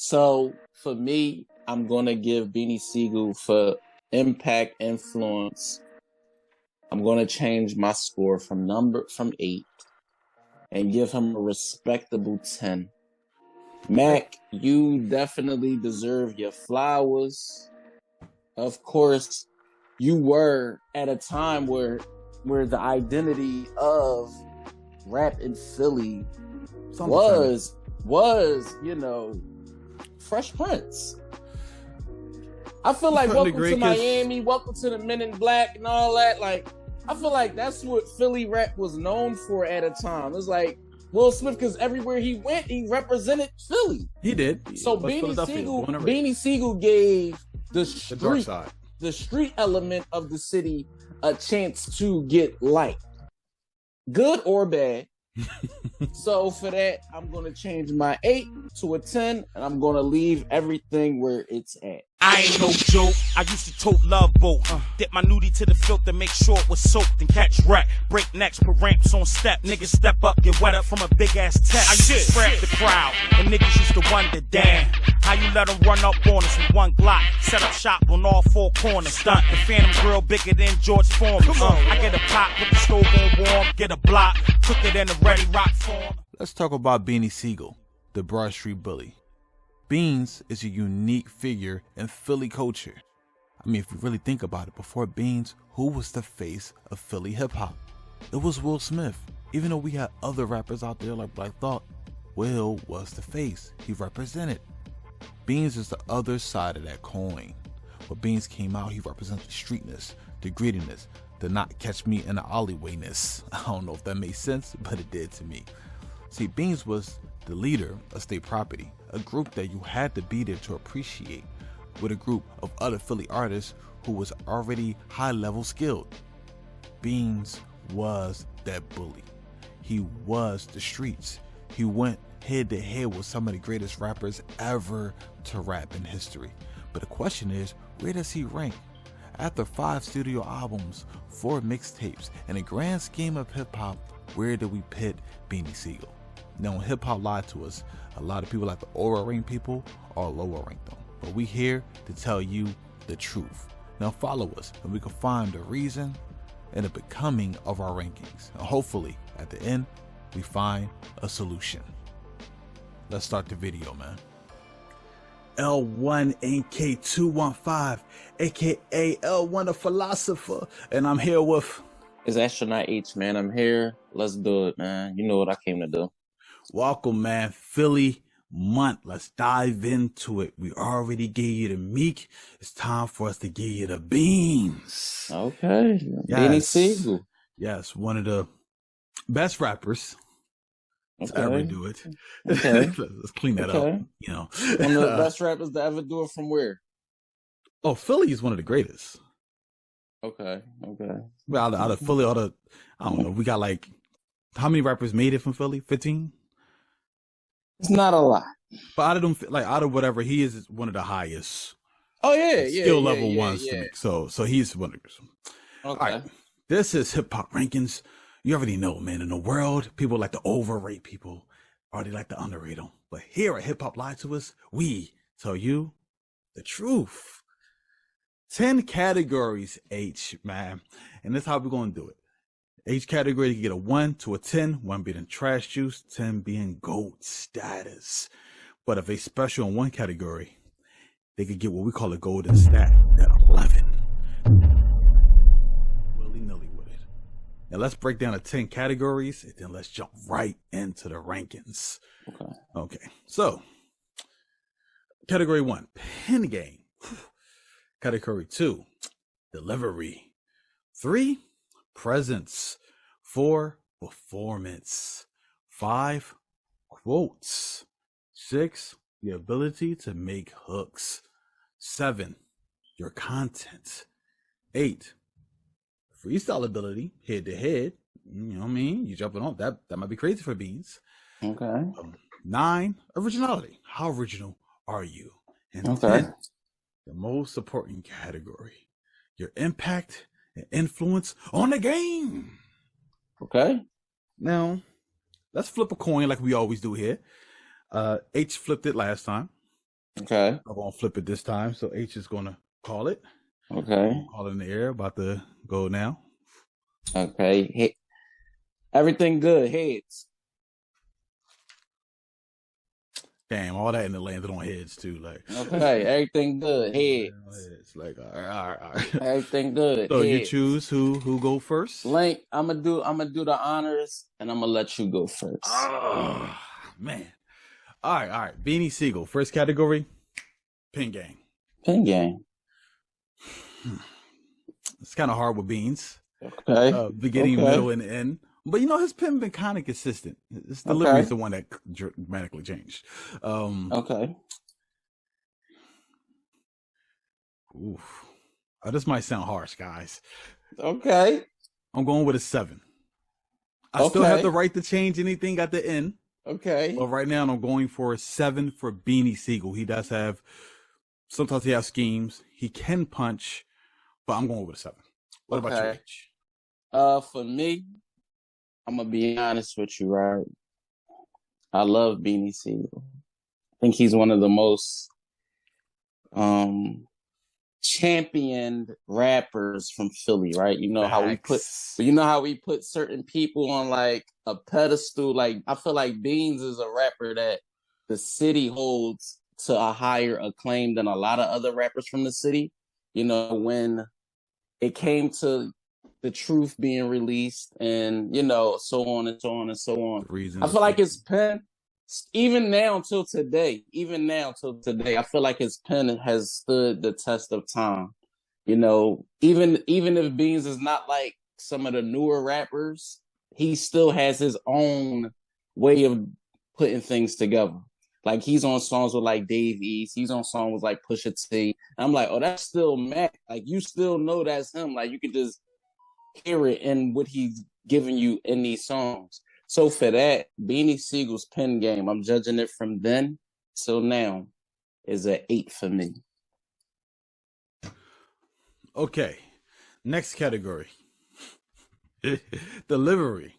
So for me, I'm gonna give Beanie Siegel for impact influence. I'm gonna change my score from 8 and give him a respectable 10. Mac, you definitely deserve your flowers. Of course, you were at a time where the identity of rap in Philly was, you know, Fresh Prince. I feel like Welcome to Miami, Welcome to the Men in Black and all that. Like, I feel like that's what Philly rap was known for at a time. It's Will Smith, because everywhere he went, he represented Philly. He did. So Beanie Sigel gave the street element of the city a chance to get liked, good or bad. So for that, I'm going to change my 8 to a 10, and I'm going to leave everything where it's at. I ain't no joke. I used to tote Love Boat. Dip my nudie to the filter, make sure it was soaked and catch wreck. Break necks, put ramps on step. Niggas step up, get wet up from a big ass tech. I used to spread the crowd, and niggas used to wonder, damn, how you let them run up on us with one Glock? Set up shop on all 4 corners. Stunt the Phantom grill bigger than George Foreman. I get a pot, put the stove on warm, get a block, cook it in a ready rock form. Let's talk about Beanie Sigel, the Broad Street Bully. Beans is a unique figure in Philly culture. I mean, if you really think about it, before Beans, who was the face of Philly hip hop? It was Will Smith. Even though we had other rappers out there like Black Thought, Will was the face. He represented. Beans is the other side of that coin. When Beans came out, he represented the streetness, the grittiness, the not catch me in the alleywayness. I don't know if that made sense, but it did to me. See, Beans was the leader of State Property, a group that you had to be there to appreciate, with a group of other Philly artists who was already high-level skilled. Beans was that bully. He was the streets. He went head-to-head with some of the greatest rappers ever to rap in history. But the question is, where does he rank? After 5 studio albums, 4 mixtapes, and a grand scheme of hip-hop, where do we pit Beanie Sigel? Now, when hip-hop lied to us, a lot of people like to overrank people or lower rank them. But we here to tell you the truth. Now follow us and we can find the reason and the becoming of our rankings. And hopefully, at the end, we find a solution. Let's start the video, man. L1NK215, aka L1 the Philosopher, and I'm here with... It's Astronaut H, man. I'm here. Let's do it, man. You know what I came to do. Welcome, man. Philly month. Let's dive into it. We already gave you the Meek. It's time for us to give you the beans. Okay. Yes. Beanie Sigel. Yes, one of the best rappers to ever do it. Okay. Let's clean that up. You know, one of the best rappers to ever do it from where? Oh, Philly is one of the greatest. Okay. Well, out of Philly, I don't know. We got like, how many rappers made it from Philly? 15? It's not a lot. But out of them, like out of whatever, he is one of the highest. Oh yeah, skill level ones to make. So he's one of them. Okay. All right. This is hip hop rankings. You already know, man. In the world, people like to overrate people, or they like to underrate them. But here at Hip Hop Lied to Us, we tell you the truth. 10 categories, H, man. And that's how we're going to do it. Each category, you can get a 1 to a 10, 1 being trash juice, 10 being gold status. But if they special in one category, they could get what we call a golden stat at 11. Willy-nilly with it. Now let's break down the 10 categories, and then let's jump right into the rankings. Okay. So, category 1, pen game. Category 2, delivery. 3, presence. 4, performance. 5, quotes. 6, the ability to make hooks. 7, your content. 8, freestyle ability, head to head. You know what I mean? You jumping on that might be crazy for Beans. Okay. 9, originality. How original are you? And 10, the most important category, your impact and influence on the game. Okay. Now, let's flip a coin like we always do here. H flipped it last time. Okay. I'm gonna flip it this time, so H is gonna call it. Okay. Call it in the air. About to go now. Okay. Hey, everything good. Heads. Damn, all that and it landed on heads too. Like, Okay. Everything good. Heads. It's like, all right. Everything good. So Heads. you choose who go first. Link. I'm gonna do the honors, and I'm gonna let you go first. Oh man. All right. Beanie Sigel. First category, pin game. Pin game. It's kind of hard with Beans. Okay. Beginning, middle, and end. But you know, his pin been kind of consistent. His delivery is the one that dramatically changed. Okay. Oof. This might sound harsh, guys. Okay. I'm going with a 7. I still have the right to change anything at the end. Okay. But right now, I'm going for a 7 for Beanie Sigel. He does have, sometimes he has schemes. He can punch, but I'm going with a 7. What about you, H? For me, I'm gonna be honest with you, right? I love Beanie Sigel. I think he's one of the most championed rappers from Philly, right? You know how we put certain people on like a pedestal. Like I feel like Beans is a rapper that the city holds to a higher acclaim than a lot of other rappers from the city. You know, when it came to the truth being released and, you know, so on and so on and so on. I feel like his pen, even now till today, I feel like his pen has stood the test of time. You know, even if Beans is not like some of the newer rappers, he still has his own way of putting things together. Like he's on songs with like Dave East, he's on songs with like Pusha T. I'm like, oh, that's still Mac. Like you still know that's him. Like you could just hear it in what he's giving you in these songs. So for that, Beanie Sigel's pen game, I'm judging it from then till now, is an 8 for me. Okay, next category. Delivery.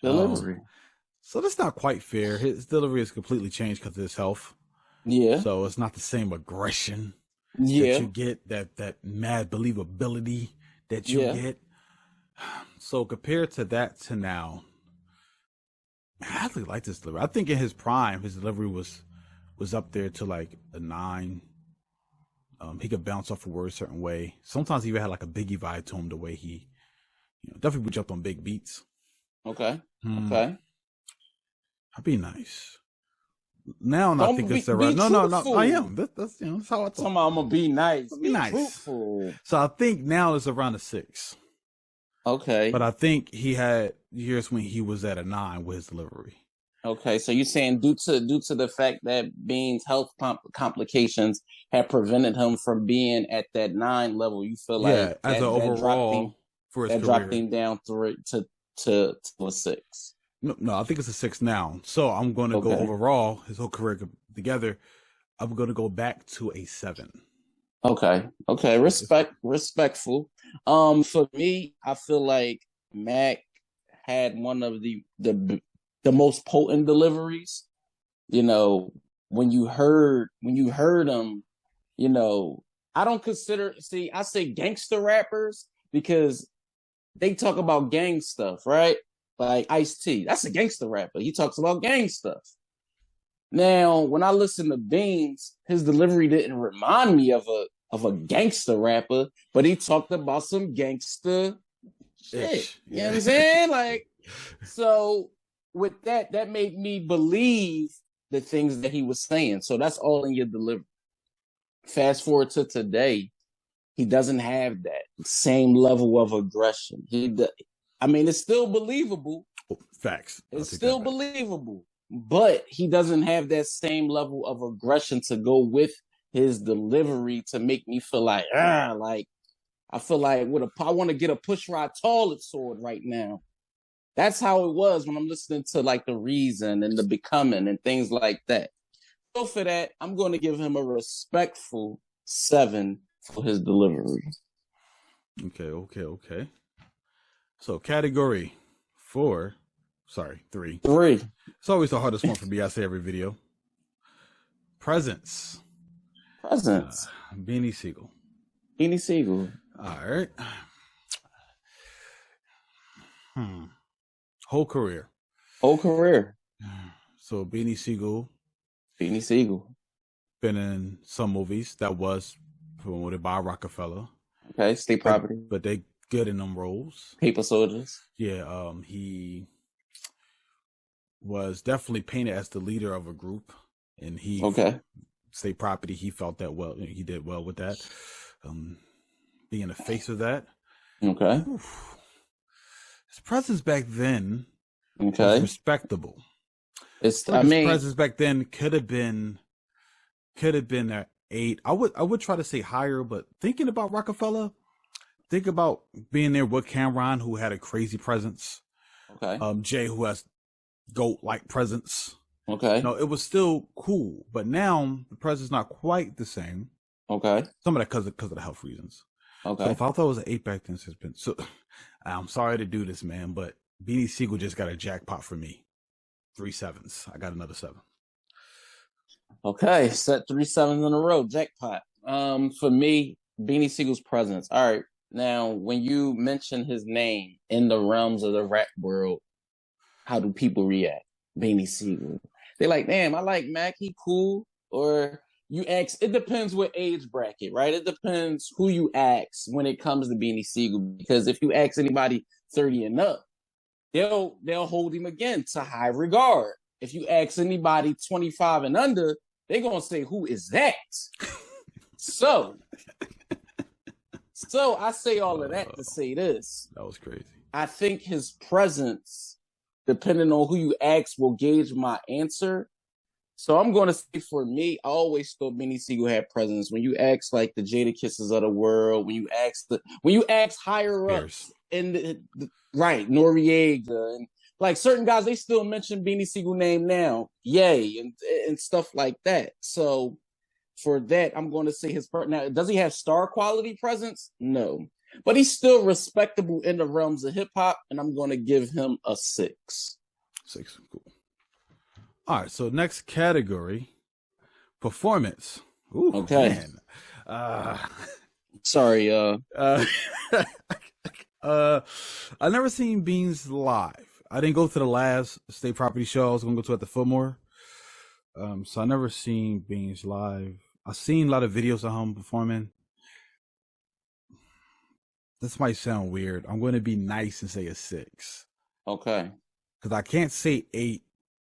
So that's not quite fair. His delivery is completely changed because of his health. Yeah. So it's not the same aggression that you get, that mad believability that you get. So compared to that to now, I really like this delivery. I think in his prime, his delivery was up there to like a 9. He could bounce off a word a certain way. Sometimes he even had like a Biggie vibe to him, the way he, definitely jumped on big beats. Okay. That'd be nice. Now I think it's the right. No. I am. That's how I thought. I'm gonna be nice. Be nice. Truthful. So I think now it's around a 6. Okay. But I think he had years when he was at a 9 with his delivery. Okay, so you're saying due to the fact that Bean's health complications had prevented him from being at that 9 level, you feel like as an overall for his career, dropped him down to a 6. No, I think it's a 6 now. So I'm going to go overall, his whole career together. I'm going to go back to a 7. Okay. Respectful. For me, I feel like Mac had one of the most potent deliveries. You know, when you heard him, I don't consider, I say gangster rappers because they talk about gang stuff, right? Like Ice-T, that's a gangster rapper. He talks about gang stuff. Now, when I listen to Beans, his delivery didn't remind me of a gangster rapper, but he talked about some gangster shit. You know what I'm saying? Like, so with that made me believe the things that he was saying. So that's all in your delivery. Fast forward to today, he doesn't have that same level of aggression. It's still believable. Facts. It's still believable, but he doesn't have that same level of aggression to go with his delivery to make me feel like, I feel like I want to get a push rod toilet sword right now. That's how it was when I'm listening to like The Reason and The Becoming and things like that. So for that, I'm going to give him a respectful 7 for his delivery. Okay. So category 3. 3. It's always the hardest one for me. I say every video. Presence. Presence. Beanie Sigel. Beanie Sigel. All right. Whole career. Whole career. So Beanie Sigel. Beanie Sigel. Been in some movies that was promoted by Rockefeller. Okay, state property. But they good in them roles. Paper Soldiers. Yeah, he was definitely painted as the leader of a group, and he state property. He felt that well. He did well with that. Being the face of that. Okay. Oof. His presence back then was respectable. His presence back then could have been at 8. I would try to say higher, but thinking about Rockefeller, think about being there with Cameron, who had a crazy presence. Okay. Jay, who has GOAT-like presence. Okay. No, it was still cool, but now the presence not quite the same. Okay. Some of that because of the health reasons. Okay. So if I thought it was an 8 back then, it's been so. I'm sorry to do this, man, but Beanie Sigel just got a jackpot for me. 3 7s. I got another 7. Okay, set 3 7s in a row, jackpot. For me, Beanie Siegel's presence. All right, now when you mention his name in the realms of the rap world, how do people react? Beanie Sigel. They're like, damn, I like Mac, he cool. Or you ask, it depends what age bracket, right? It depends who you ask when it comes to Beanie Sigel. Because if you ask anybody 30 and up, they'll hold him again to high regard. If you ask anybody 25 and under, they're gonna say, who is that? So I say all of that to say this. That was crazy. I think his presence, depending on who you ask, will gauge my answer. So I'm going to say, for me, I always thought Beanie Sigel had presence. When you ask like the Jada Kisses of the world, when you ask higher ups in the right, Noriega, and like certain guys, they still mention Beanie Sigel name now, yay, and stuff like that. So for that, I'm going to say his part. Now, does he have star quality presence? No, but he's still respectable in the realms of hip hop, and I'm going to give him a 6. 6, cool. All right, so next category, performance. Ooh, okay. Man. Sorry. I never seen Beans live. I didn't go to the last state property show. I was gonna go to at the Fillmore. So I never seen Beans live. I've seen a lot of videos of him performing. This might sound weird. I'm going to be nice and say a 6. Okay. Because I can't say 8.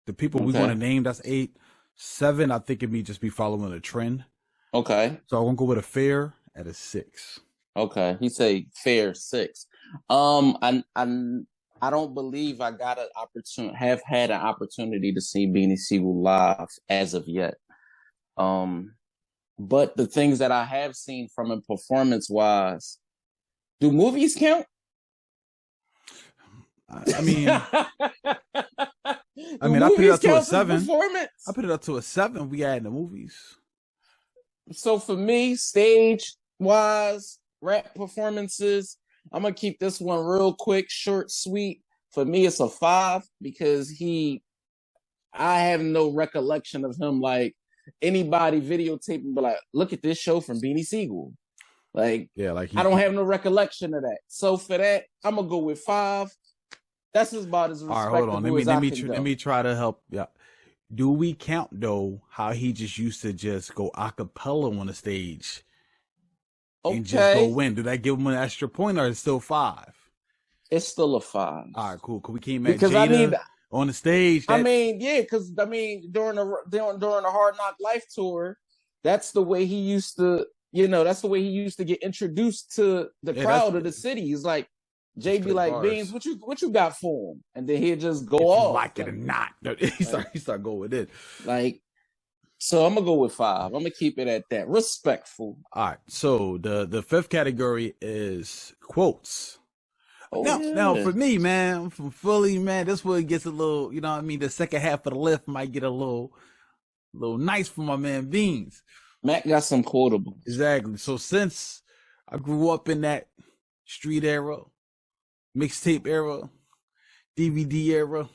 The people we want to name, that's 8. 7, I think it may just be following a trend. Okay. So I'm going to go with a fair at a 6. Okay. He say fair 6. I don't believe I got an opportunity, have had an opportunity to see Beanie Sigel live as of yet. But the things that I have seen from him performance wise, do movies count? I mean, I put it up to a 7. I put it up to a 7. We add in the movies. So for me, stage wise, rap performances, I'm gonna keep this one real quick, short, sweet. For me, it's a 5 because I have no recollection of him like anybody videotaping, but like, look at this show from Beanie Sigel. Like, yeah, like I don't have no recollection of that. So for that, I'm gonna go with 5. That's about as respectable. All right, hold on. Let me try to help. Yeah. Do we count though how he just used to just go a cappella on the stage and just go win? Do that give him an extra point, or is it still 5? It's still a 5. All right, cool. Cause we came at Jada on the stage. Because during the Hard Knock Life tour, that's the way he used to. That's the way he used to get introduced to the crowd of the city. He's like, Jay be like, Beans, what you got for him? And then he'd just go off. Like it or not. He start going with it. Like, so I'm gonna go with 5. I'm gonna keep it at that. Respectful. All right. So the 5th category is quotes. Now for me, man, I'm from Philly, man, this one gets a little, the second half of the lift might get a little nice for my man Beans. Mac got some quotables. Exactly. So since I grew up in that street era, mixtape era, DVD era,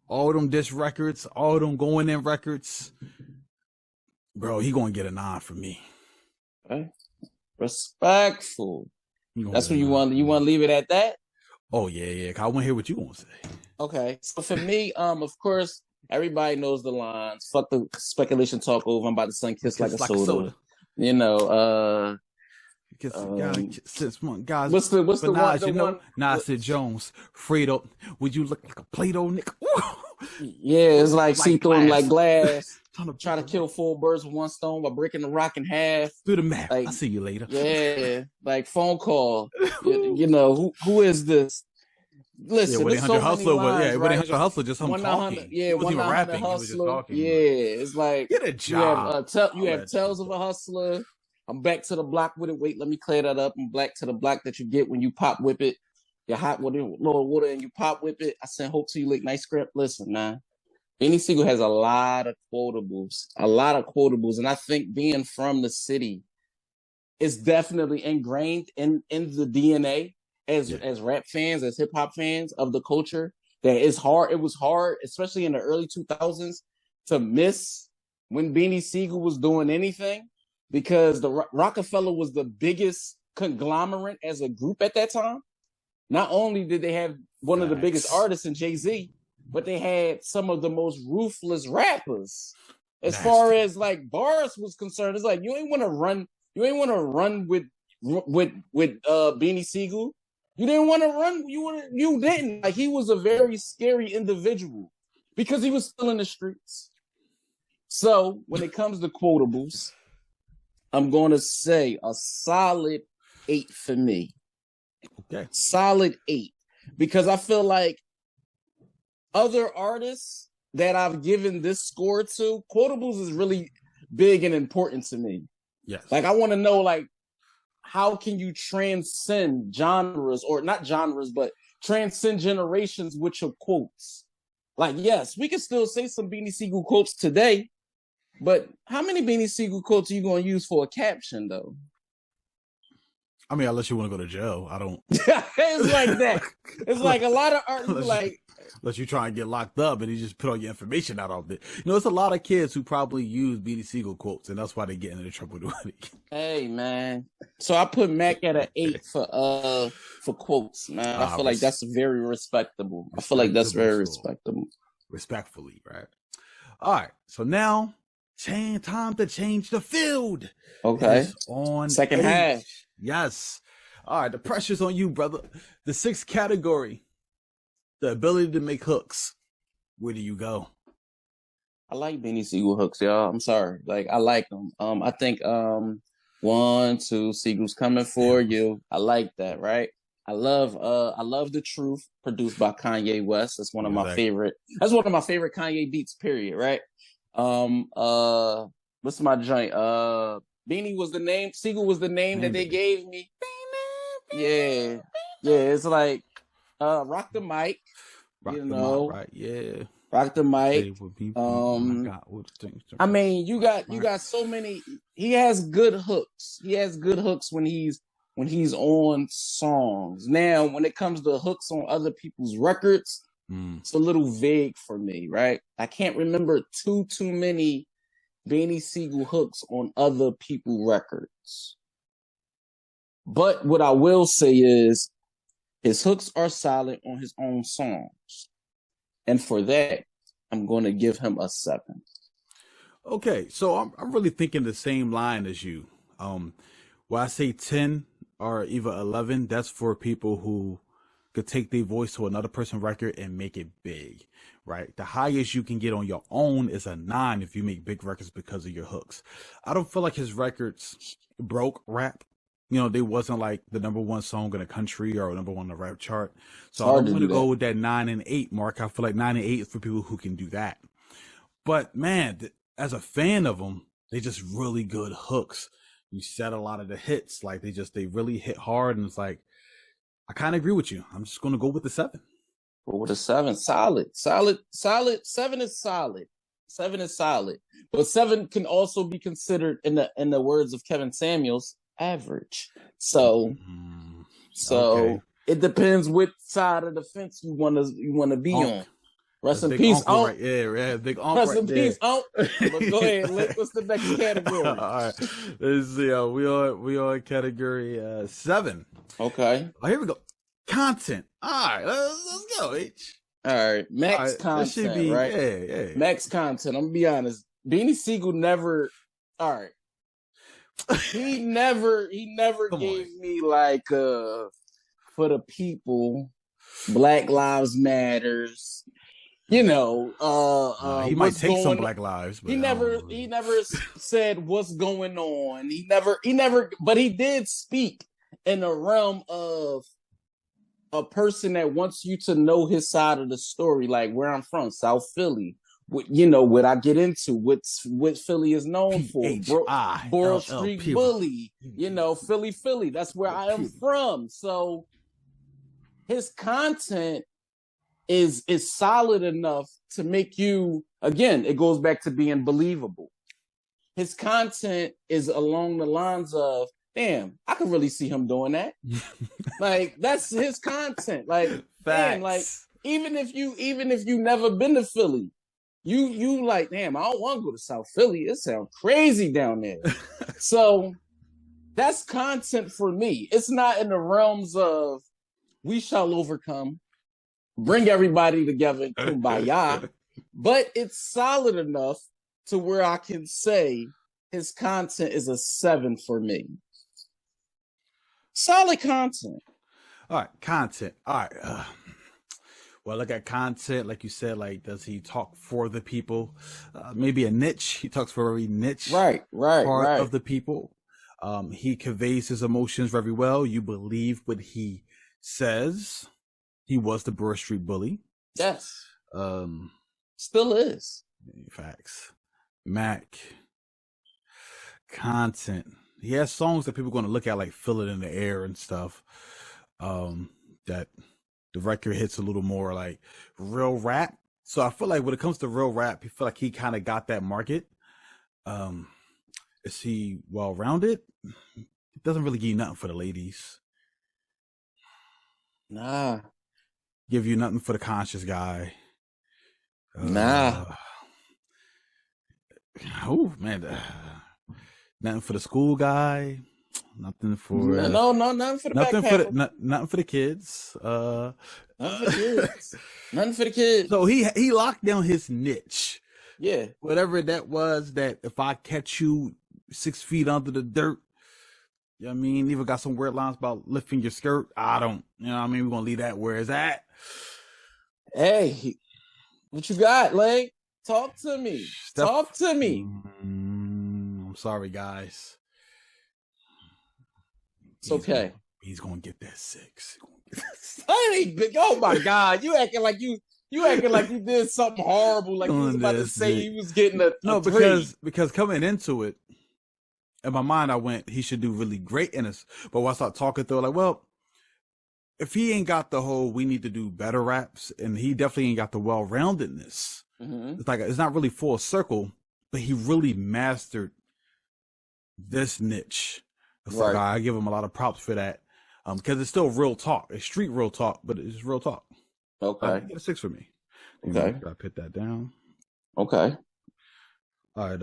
all them disc records, all them going in records, Bro, he gonna get a 9 from me. Okay. Respectful. That's when you want to leave it at that? Oh, yeah. I want to hear what you want to say. Okay. So for me, of course, everybody knows the lines. Fuck the speculation talk over. I'm about to sun kiss like a soda. You know, guys, what's the Minaj, one? You know, Nasir Jones, Fredo, would you look like a Play-Doh, nigga? Yeah, it's like see through him like glass. Try to kill 4 birds with 1 stone by breaking the rock in half. Do the math. Like, I'll see you later. Yeah, like phone call. You know, who is this? Listen, 1-800 Hustler, lines, 1-800 Hustler, just him talking. Yeah, he wasn't even rapping. Hustler. He was just talking. Yeah, it's like get a job. You have Tales of a Hustler. I'm back to the block with it. Wait, let me clear that up. I'm back to the block that you get when you pop whip it. You're hot with a little water and you pop whip it. I send hope to you, lick nice script. Listen, man. Beanie Sigel has a lot of quotables, and I think being from the city is definitely ingrained in the DNA as rap fans, as hip hop fans of the culture. That it's hard. It was hard, especially in the early 2000s, to miss when Beanie Sigel was doing anything, because the Rockefeller was the biggest conglomerate as a group at that time. Not only did they have one of the biggest artists in Jay-Z, but they had some of the most ruthless rappers. As far as like bars was concerned, it's like you ain't want to run with Beanie Sigel. You didn't want to run. You didn't. Like, he was a very scary individual because he was still in the streets. So when it comes to quotables, I'm going to say a solid 8 for me. Okay, solid 8, because I feel like other artists that I've given this score to, quotables is really big and important to me. Yes. Like, I want to know, like, how can you transcend genres, or not genres, but transcend generations with your quotes? Like, yes, we can still say some Beanie Sigel quotes today, but how many Beanie Sigel quotes are you going to use for a caption, though? I mean, unless you want to go to jail, I don't. It's like that. It's like a lot of art, unless you try and get locked up and you just put all your information out of it. You know, it's a lot of kids who probably use Beanie Sigel quotes, and that's why they get into trouble doing it. Hey, man. So I put Mac at an 8 for quotes, man. I feel like that's very respectable. I feel like that's very respectable. Respectfully, right? All right. So now, time to change the field. Okay. On second half. Yes. All right. The pressure's on you, brother. The 6th category, the ability to make hooks. Where do you go? I like Beanie Sigel hooks, y'all. I'm sorry. Like, I like them. I think 1, 2, Siegel's coming for you. I like that, right? I love The Truth, produced by Kanye West. That's one of my favorite. That's one of my favorite Kanye beats, period, right? What's my joint? Beanie was the name. Sigel was the name that they gave me. Yeah. It's like rock the mic. Rock the mic. I mean, you got so many. He has good hooks. He has good hooks when he's on songs. Now, when it comes to hooks on other people's records, it's a little vague for me, right? I can't remember too many Beanie Sigel hooks on other people's records. But what I will say is his hooks are solid on his own songs. And for that, I'm going to give him a 7. Okay, so I'm really thinking the same line as you. When I say 10 or even 11, that's for people who could take their voice to another person's record and make it big, right? The highest you can get on your own is a 9 if you make big records because of your hooks. I don't feel like his records broke rap. You know, they wasn't like the #1 song in the country or #1 on the rap chart. So I'm going to go with that 9 and 8 mark. I feel like 9 and 8 is for people who can do that. But man, as a fan of them, they just really good hooks. You said a lot of the hits, like they really hit hard, and it's like, I kind of agree with you. I'm just going to go with the 7. Go with a 7. Solid. 7 is solid. 7 is solid. But 7 can also be considered, in the words of Kevin Samuels, average. So it depends which side of the fence you want to be on. Rest in big peace, uncle, Unc. right? Yeah, big uncle Rest right in there. peace, Unc. But go ahead. What's the next category? All right, let's see. We on category 7. Okay. Oh, here we go. Content. All right, let's go. H. All right. Max All right, this should content, be right? yeah. Max content. I'm gonna be honest. Beanie Sigel never. All right. He never gave me like for the people, Black Lives Matters. You know, he might take some Black lives, but he never said what's going on. He never, but he did speak in the realm of a person that wants you to know his side of the story, like where I'm from, South Philly. What I get into, what Philly is known for, Borough Street Bully, Philly. That's where I am from. So his content is solid enough to make you, again, it goes back to being believable. His content is along the lines of, damn, I could really see him doing that. Like, that's his content. Like, damn, like, even if you never been to Philly, you like, damn, I don't want to go to South Philly. It sounds crazy down there. So that's content for me. It's not in the realms of we shall overcome, bring everybody together in kumbaya, but it's solid enough to where I can say his content is a 7 for me. Solid content. All right, content. All right. Well, look at content, like you said, like, does he talk for the people? Maybe a niche. He talks for every niche part of the people. He conveys his emotions very well. You believe what he says. He was the Borough Street Bully. Yes. Still is. Facts. Mac. Content. He has songs that people are going to look at, like Feel It in the Air and stuff. That the record hits a little more like real rap. So I feel like when it comes to real rap, I feel like he kind of got that market. Is he well-rounded? He doesn't really give you nothing for the ladies. Nah. Give you nothing for the conscious guy. Nah. Oh, man. Nothing for the school guy. Nothing for nothing for the nothing for the kids. Nothing for the kids. Nothing for the kids. So he locked down his niche. Yeah. Whatever that was, that if I catch you 6 feet under the dirt, you know what I mean? Even got some weird lines about lifting your skirt. I don't, you know what I mean? We're gonna leave that where it's at. Hey, what you got, Leg? Talk to me. Talk to me. I'm sorry, guys. It's okay. He's gonna get that 6. Oh my God! You acting like you did something horrible. Like you was about to say he was getting a because coming into it, in my mind I went he should do really great in this. But when I start talking through, like, well, if he ain't got the whole we need to do better raps, and he definitely ain't got the well-roundedness. It's like it's not really full circle, but he really mastered this niche. It's like I give him a lot of props for that, because it's still real talk. It's street real talk, but it's real talk. Okay, get a 6 for me. Okay, I put that down. Okay. All right.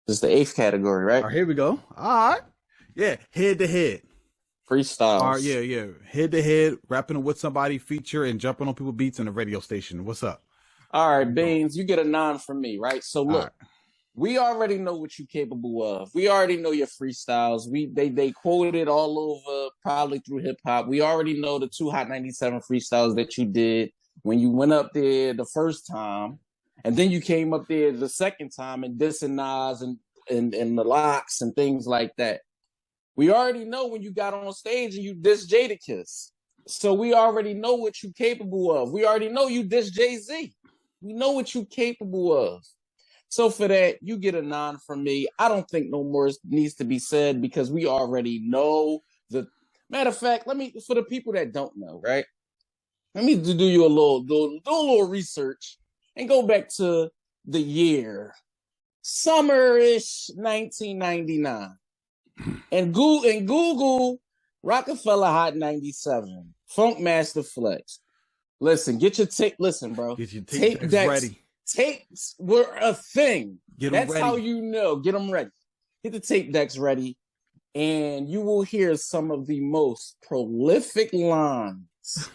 This is the 8th category, right? All right, here we go. All right. Yeah, head to head. Freestyles. All right, yeah. Head to head, rapping with somebody, feature, and jumping on people beats in the radio station. What's up? All right, Beans, you get a 9 from me, right? So look, we already know what you're capable of. We already know your freestyles. They quoted all over, probably through hip hop. We already know the 2 Hot 97 freestyles that you did when you went up there the first time, and then you came up there the second time and dissing Nas and the Locks and things like that. We already know when you got on stage and you dissed Jadakiss. So we already know what you're capable of. We already know you dissed Jay-Z. We know what you're capable of. So for that, you get a 9 from me. I don't think no more needs to be said because we already know the matter of fact. For the people that don't know, right? Let me do you a little research and go back to the year summerish 1999 and Google Rockefeller Hot 97 Funk Master Flex. Listen, get your tape. Listen, bro. Get your tape decks decks ready. Tapes were a thing. Get them That's ready. how you know. Get them ready. Get the tape decks ready, and you will hear some of the most prolific lines.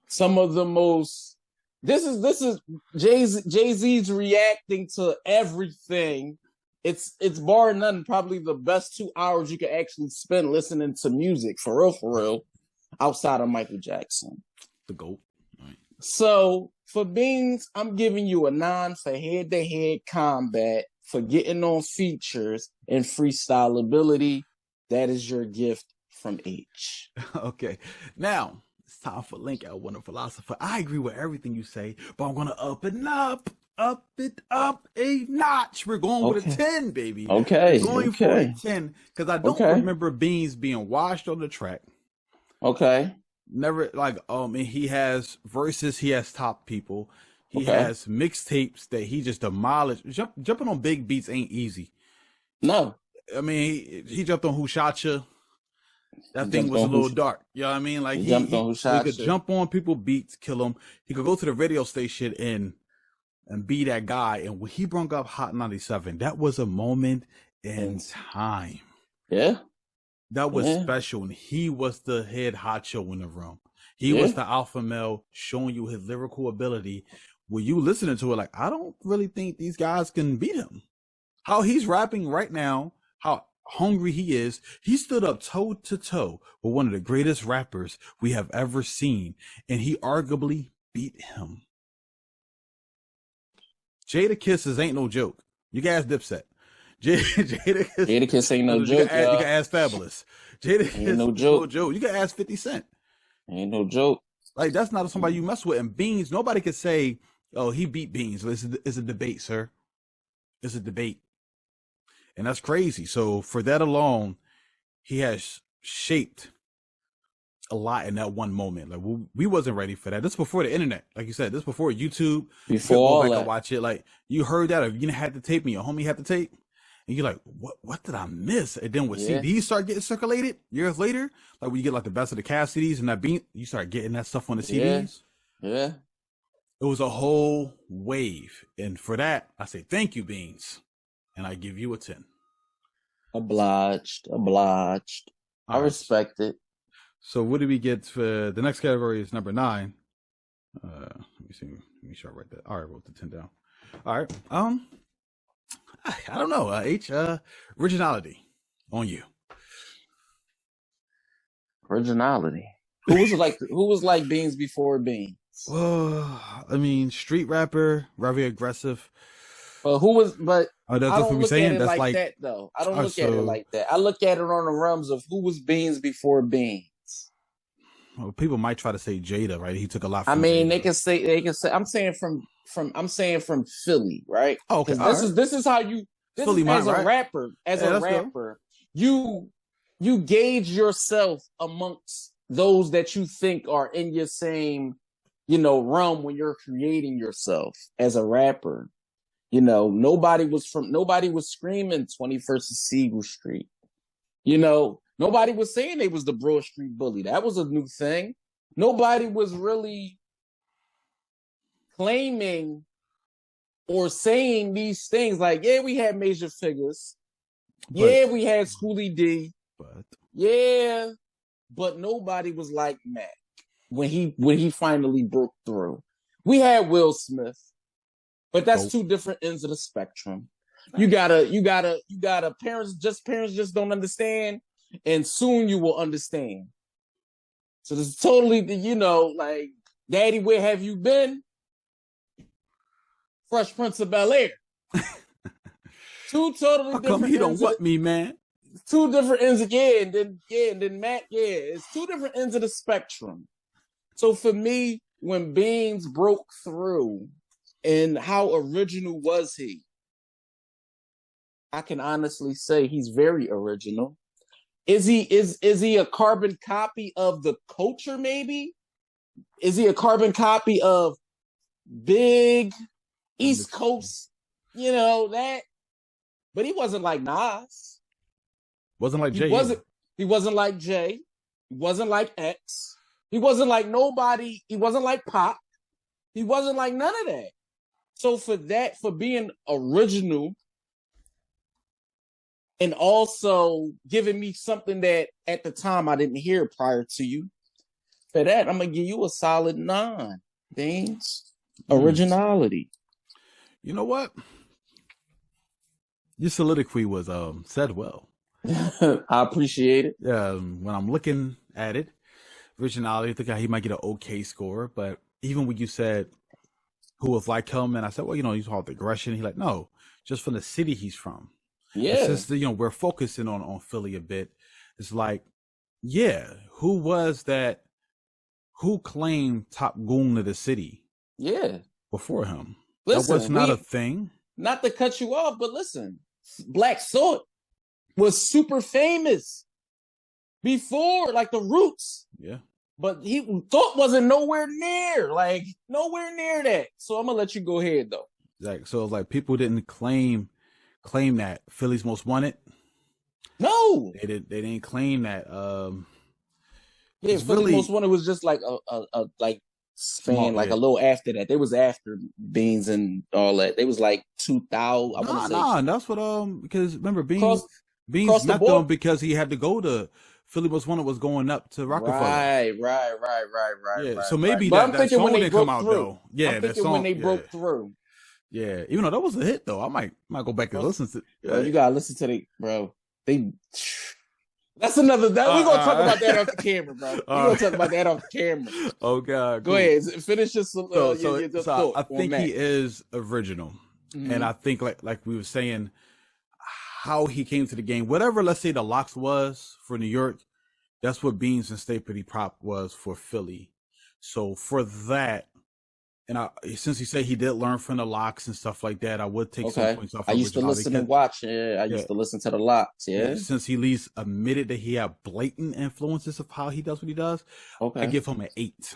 Some of the most. This is Jay-Z's reacting to everything. It's bar none probably the best 2 hours you can actually spend listening to music for real, outside of Michael Jackson. The GOAT. Right. So for Beans, I'm giving you a 9 for head-to-head combat, for getting on features and freestyle ability. That is your gift from H. Okay. Now, it's time for Link L, Wonder Philosopher. I agree with everything you say, but I'm going to up it up a notch. We're going with a 10, baby. Okay. We're going for a 10 because I don't remember Beans being washed on the track. Okay. Never and he has verses, he has top people. He has mixtapes that he just demolished. Jumping on big beats ain't easy. No. I mean, he jumped on Who Shot Ya. That thing was a little dark. You know what I mean? Like he could jump on people beats, kill them. He could go to the radio station and be that guy. And when he brought up Hot 97, that was a moment in time. Yeah. That was special. And he was the head honcho in the room. He was the alpha male showing you his lyrical ability. When you listening to it, like, I don't really think these guys can beat him. How he's rapping right now, how hungry he is. He stood up toe to toe with one of the greatest rappers we have ever seen. And he arguably beat him. Jada Kisses ain't no joke. You can ask Dipset. Jada Kiss ain't no joke. You can ask Fabulous. Jada Kiss ain't no joke. You can ask 50 Cent. Ain't no joke. Like, that's not somebody you mess with. And Beans, nobody could say, oh, he beat Beans. It's a debate, sir. It's a debate. And that's crazy. So for that alone, he has shaped a lot in that one moment. Like, we wasn't ready for that. This is before the internet. Like you said, this is before YouTube. Before all go back that. and watch it. Like, you heard that, or you didn't have to tape me, your homie had to tape. And you're like, what did I miss? And then when CDs start getting circulated years later, like when you get like the best of the cast CDs and that beat, you start getting that stuff on the CDs. Yeah. It was a whole wave. And for that, I say, thank you, Beans. And I give you a 10. Obliged. I respect it. So what did we get for the next category is number 9. Let me see. Let me sure I write that. All right, I wrote the 10 down. All right. I don't know. Originality on you. Originality. Who was like Beans before Beans? I mean, street rapper, very aggressive. But who was? But I don't look at it like that, though. I don't look at it like that. I look at it on the realms of who was Beans before Beans. Well, people might try to say Jada, right? He took a lot. I mean, they can say. I'm saying from Philly, right? Okay, this is how you. This Philly is, as a rapper, you gauge yourself amongst those that you think are in your same, realm when you're creating yourself as a rapper. Nobody was screaming 21st Sigel Street. Nobody was saying they was the Broad Street Bully. That was a new thing. Nobody was really claiming or saying these things like, yeah, we had major figures. Yeah, we had Schoolie D. But nobody was like Mac when he finally broke through. We had Will Smith, but that's two different ends of the spectrum. You gotta parents just don't understand, and soon you will understand. So this is totally like, Daddy, where have you been? Fresh Prince of Bel-Air. Two totally different. How come you don't want me, man? Two different ends of and then Matt, it's two different ends of the spectrum. So for me, when Beans broke through, and how original was he? I can honestly say he's very original. Is he a carbon copy of the culture? Maybe. Is he a carbon copy of big East Coast? That. But he wasn't like Nas. Wasn't like Jay. He wasn't like Jay. He wasn't like X. He wasn't like nobody. He wasn't like Pop. He wasn't like none of that. So for that, for being original and also giving me something that at the time I didn't hear prior to you, for that, I'm going to give you a solid 9. Beans. Originality. You know what? Your soliloquy was said well. I appreciate it. When I'm looking at it, originality, I think he might get an okay score. But even when you said who was like him, and I said, well, he's called aggression. He's like, no, just from the city he's from. Yeah. Since we're focusing on Philly a bit, it's like, yeah, who was that? Who claimed top goon of the city? Yeah. Before him. Listen, that was not a thing. Not to cut you off, but listen, Black Thought was super famous before, like the Roots. Yeah. But Thought wasn't nowhere near that. So I'm gonna let you go ahead though. Exactly. So it's like people didn't claim that Philly's Most Wanted. No, they didn't claim that. Yeah, Philly's Most Wanted was just like a span, like a little after that. They was after Beans and all that. They was like 2000. Nah, that's what because remember Beans met them because he had to go to Philly Most Wanted was going up to Rockefeller. Right. Yeah, so maybe right. that song didn't come out though. Yeah, I'm thinking when they broke through. Yeah, even though that was a hit though, I might go back and listen to it. Bro, you gotta listen to that's another. We're gonna talk about that off the camera, bro. We're gonna talk about that off the camera. Oh God, go ahead, finish your thought. I think he is original, and I think like we were saying, how he came to the game. Whatever, let's say the locks was for New York, that's what Beans and Stay Pretty Prop was for Philly. So for that. And since he said he did learn from the locks and stuff like that, I would take some points off. I used to listen and watch. I used to listen to the locks. Yeah. Since he at least admitted that he had blatant influences of how he does what he does, I give him an 8.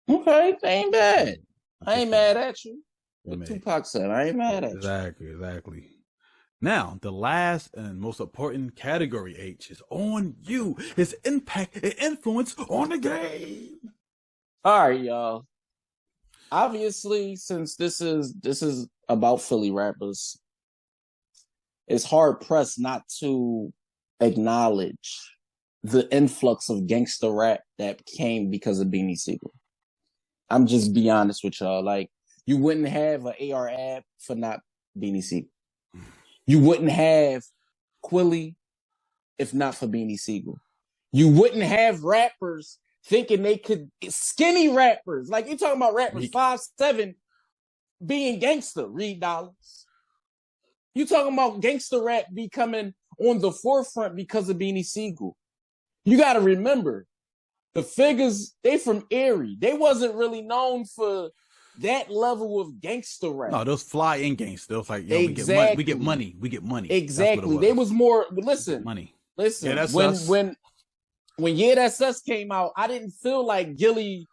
Okay, ain't bad. I ain't mad at you. What Tupac said, I ain't mad at you. Exactly. Now, the last and most important category, H, is on you. His impact and influence on the game. All right, y'all. Obviously, since this is about Philly rappers, it's hard pressed not to acknowledge the influx of gangster rap that came because of Beanie Sigel. I'm just be honest with y'all. Like, you wouldn't have an AR ab for not Beanie Sigel. You wouldn't have Quilly if not for Beanie Sigel. You wouldn't have rappers thinking they could, skinny rappers, like you talking about rappers 5'7" being gangster, Reed Dollars. You talking about gangster rap becoming on the forefront because of Beanie Sigel. You got to remember, the figures, they from Erie. They wasn't really known for that level of gangster rap. No, those fly in gangster. Those like, yo, exactly. we get money. Exactly. They was more, listen, money. Listen, yeah, that's when Yeah That's Us came out, I didn't feel like Gilly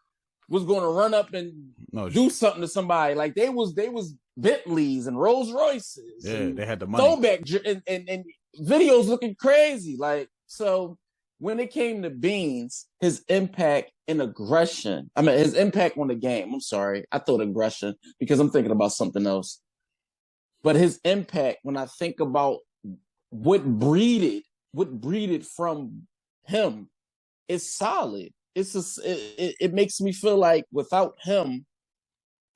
was going to run up and do something to somebody. Like they was Bentleys and Rolls Royces. Yeah, they had the money. Throwback and videos looking crazy. Like, so when it came to Beans, his impact and aggression. I mean, his impact on the game. I'm sorry, I thought aggression because I'm thinking about something else. But his impact, when I think about what breeded from him, is solid. It makes me feel like without him,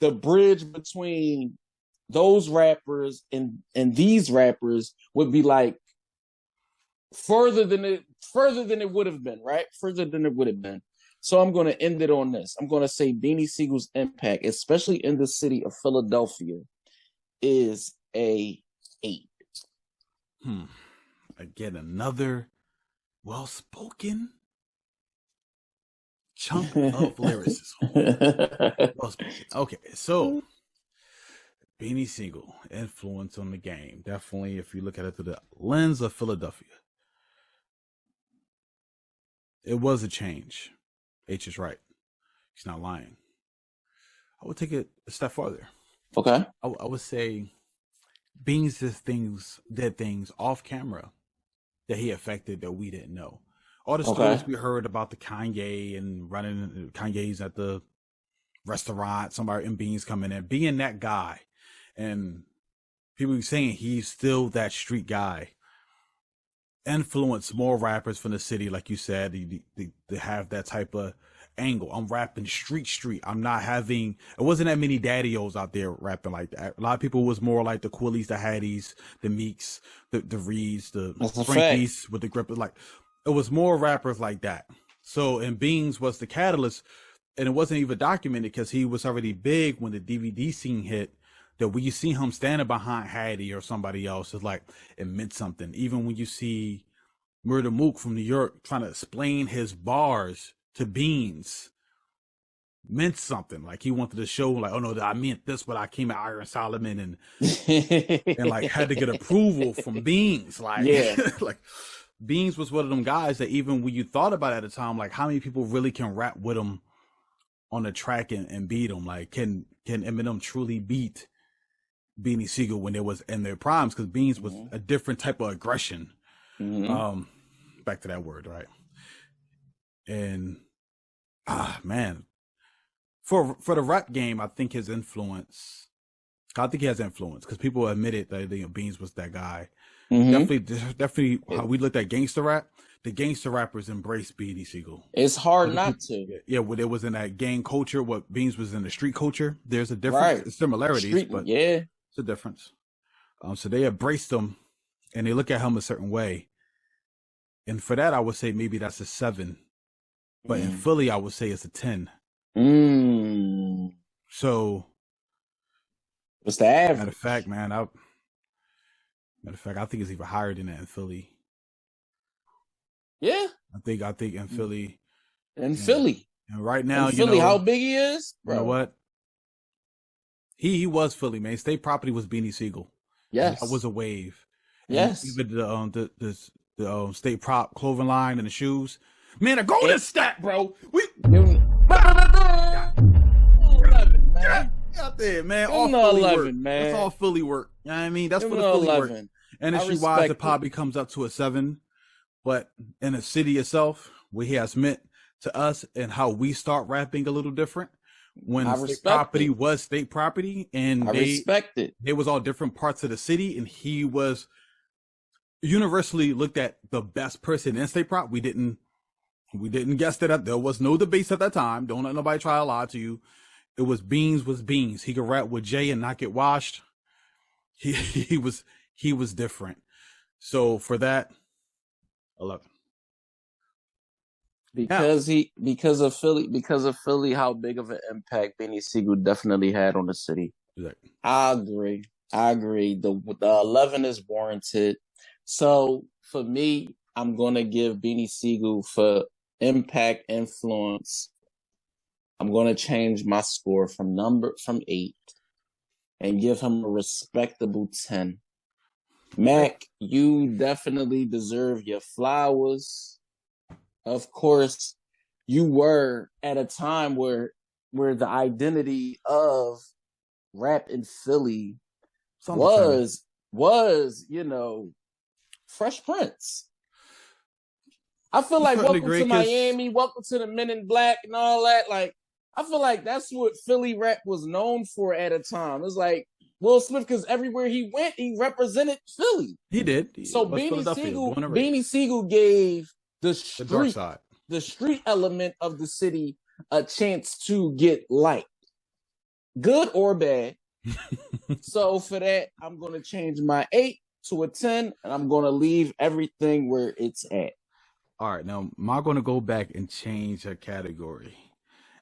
the bridge between those rappers and these rappers would be like further than it would have been, right? Further than it would have been. So I'm going to end it on this. I'm going to say Beanie Sigel's impact, especially in the city of Philadelphia, is a 8. Again, another well-spoken chunk of lyricism. Okay, so Beanie Sigel, influence on the game. Definitely, if you look at it through the lens of Philadelphia, it was a change. H is right. He's not lying. I would take it a step farther. Okay. I would say Beans did things off camera that he affected that we didn't know. All the stories we heard about the Kanye and running Kanye's at the restaurant, somebody in Beans coming in, being that guy. And people saying he's still that street guy. Influence more rappers from the city, like you said, they have that type of angle. I'm rapping street. I'm not having, it wasn't that many daddy-os out there rapping like that. A lot of people was more like the Quillies, the Hatties, the Meeks, the Reeds, the Frankies with the grip. Like, it was more rappers like that. So, and Beans was the catalyst, and it wasn't even documented because he was already big when the DVD scene hit, that when you see him standing behind Hattie or somebody else, it's like, it meant something. Even when you see Murder Mook from New York trying to explain his bars to Beans, meant something. Like, he wanted to show, like, oh no, I meant this, but I came at Iron Solomon and like had to get approval from Beans. Like, yeah. Like, Beans was one of them guys that even when you thought about it at the time, like, how many people really can rap with him on the track and beat him? Like, can Eminem truly beat Beanie Sigel when they was in their primes? Because Beans was a different type of aggression. Back to that word, right? And man, for the rap game, I think his influence, I think he has influence because people admitted that Beans was that guy. Definitely how we looked at gangster rap, the gangster rappers embraced Beanie Sigel. It's hard not to. Yeah, when it was in that gang culture, what Beans was in the street culture, there's a difference, right. Similarities, but yeah, it's a difference. So they embraced him and they look at him a certain way. And for that, I would say maybe that's a 7. But in Philly, I would say it's a 10. So what's the average? Matter of fact, man, I think it's even higher than that in Philly. Yeah. I think in Philly. Philly. And right now, in Philly, how big he is? Bro. You know what? He was Philly, man. State Property was Beanie Sigel. Yes. That was a wave. Yes. And even the State Prop clothing line and the shoes. Man, a golden stat, bro. Yeah, out there, man. All Philly 11, work. Man. That's all Philly work. You know what I mean? That's for the Philly 11. Work. Industry-wise, it probably comes up to a 7. But in the city itself, what he has meant to us and how we start rapping a little different. When state property was state property, and I respect it. They was all different parts of the city, and he was universally looked at the best person in state prop. We didn't guess that. There was no debates at that time. Don't let nobody try to lie to you. It was Beans. He could rap with Jay and not get washed. He was different. So for that, 11. Because of Philly, how big of an impact Beanie Sigel definitely had on the city. Exactly. I agree. The 11 is warranted. So for me, I'm gonna give Beanie Sigel for impact, influence. I'm gonna change my score from 8 and give him a respectable 10. Mac, you definitely deserve your flowers. Of course, you were at a time where the identity of rap in Philly was, Fresh Prince. I feel like Welcome to Miami, Welcome to the Men in Black and all that. Like, I feel like that's what Philly rap was known for at a time. It's like Will Smith, because everywhere he went, he represented Philly. He did. So Beanie Sigel gave the street element of the city a chance to get liked, good or bad. So for that, I'm going to change my 8 to a 10, and I'm going to leave everything where it's at. All right, now am I going to go back and change a category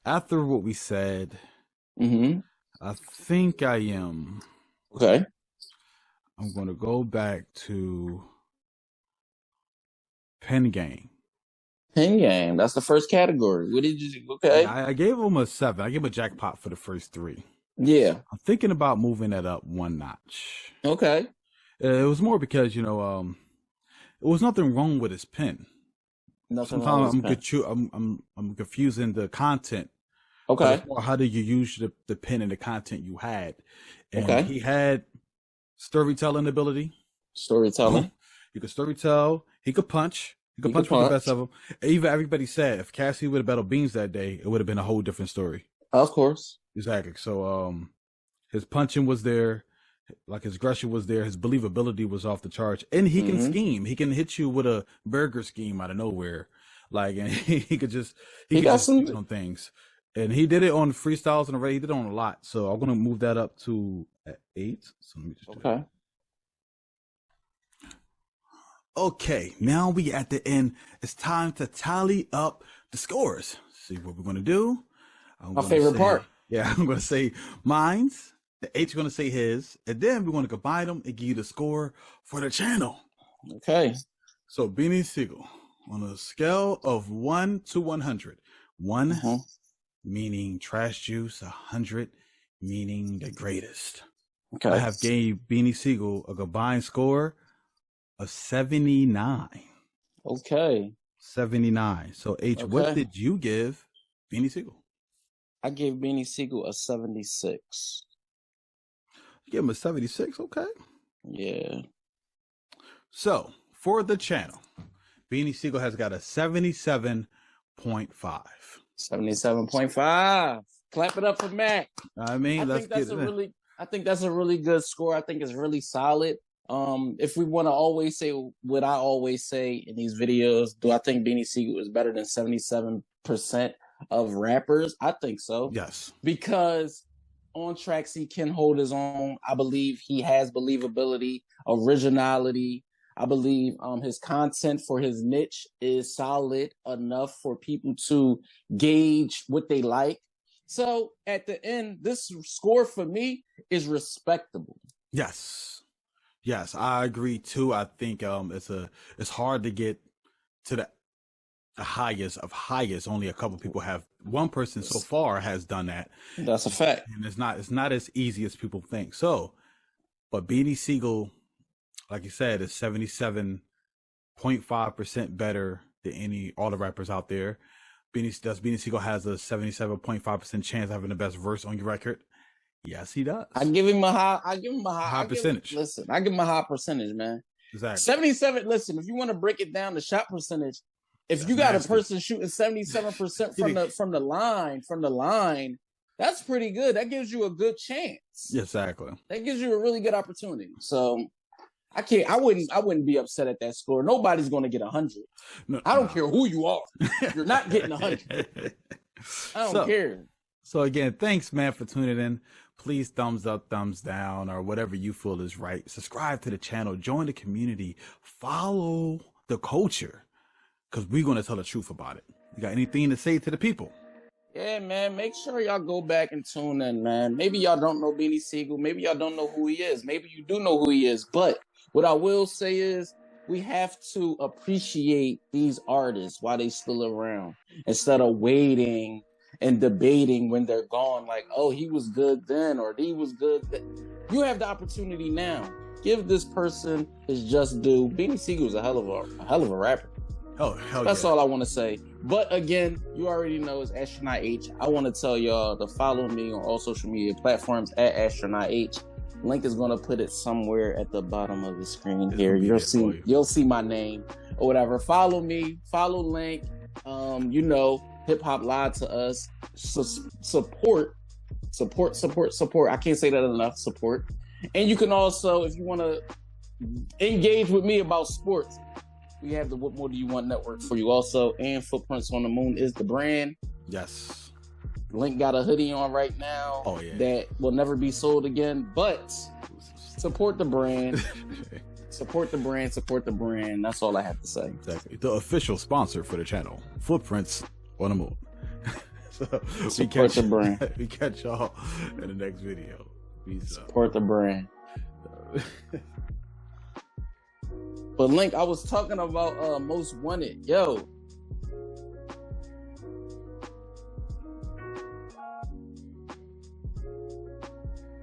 after what we said? I think I am. Okay. I'm going to go back to Pen Game. Pen Game. That's the first category. What did you? Okay. I gave him a 7. I gave him a jackpot for the first 3. Yeah. I'm thinking about moving that up 1 notch. Okay. It was more because it was nothing wrong with his pen. Sometimes I'm confusing the content. Okay. How do you use the pen and the content you had? And he had storytelling ability. Storytelling. He could storytell. He could punch. He could punch with the best of them. Even everybody said if Cassie would have battled Beans that day, it would have been a whole different story. Of course. Exactly. So his punching was there, like his aggression was there, his believability was off the charts, and he can scheme. He can hit you with a burger scheme out of nowhere, like, and he could just he got some on things, and he did it on freestyles and already he did it on a lot. So I'm gonna move that up to 8. So let me just okay. Okay, now we at the end. It's time to tally up the scores. See what we're gonna do. My favorite part. Yeah, I'm gonna say mine's. The H's gonna say his, and then we're gonna combine them and give you the score for the channel. Okay. So Beanie Sigel, on a scale of 1 to 100, 1 meaning trash juice, 100 meaning the greatest. Okay. I have gave Beanie Sigel a combined score of 79. Okay. 79. So H, what did you give Beanie Sigel? I gave Beanie Sigel a 76. You give him a 76, okay. Yeah. So for the channel, Beanie Sigel has got a 77.5. 77.5. Clap it up for Mac. I mean, I think that's a really good score. I think it's really solid. If we want to always say what I always say in these videos, do I think Beanie Sigel is better than 77% of rappers? I think so. Yes. Because on tracks he can hold his own. I believe he has believability, originality. I believe his content for his niche is solid enough for people to gauge what they like. So at the end, this score for me is respectable. Yes. Yes, I agree too. I think it's hard to get to the highest of highest. Only a couple people have. One person so far has done that. That's a fact. And it's not as easy as people think. So, but Beanie Sigel, like you said, is 77.5% better than all the rappers out there. Beanie Sigel has a 77.5% chance of having the best verse on your record. Yes, he does. I give him a high percentage. I give him a high percentage, man. Exactly. 77. Listen, if you want to break it down, the shot percentage, if you got a person shooting 77% from the line, that's pretty good. That gives you a good chance. Exactly. That gives you a really good opportunity. So I wouldn't be upset at that score. Nobody's going to get 100. No, I don't care who you are. You're not getting 100. I don't care. So again, thanks, man, for tuning in. Please thumbs up, thumbs down, or whatever you feel is right. Subscribe to the channel, join the community, follow the culture, because we're going to tell the truth about it. You got anything to say to the people? Yeah, man, make sure y'all go back and tune in, man. Maybe y'all don't know Beanie Sigel. Maybe y'all don't know who he is. Maybe you do know who he is. But what I will say is we have to appreciate these artists while they still around instead of waiting and debating when they're gone, like, oh, he was good then or he was good then. You have the opportunity now. Give this person his just due. Beanie Sigel is a hell of a rapper. Oh, hell That's all I want to say. But again, you already know it's Astronaut H. I want to tell y'all to follow me on all social media platforms at Astronaut H. Link is gonna put it somewhere at the bottom of the screen here. You'll see my name or whatever. Follow me. Follow Link. Hip Hop lied to us. Support. I can't say that enough. Support. And you can also, if you want to engage with me about sports, we have the What More Do You Want network for you also. And Footprints on the Moon is the brand. Yes. Link got a hoodie on right now. Oh, yeah. That will never be sold again. But support the brand. Support the brand. That's all I have to say. Exactly. The official sponsor for the channel, Footprints on the Moon. Support the brand. We catch y'all in the next video. Peace out. Support the brand. But Link, I was talking about Most Wanted. Yo,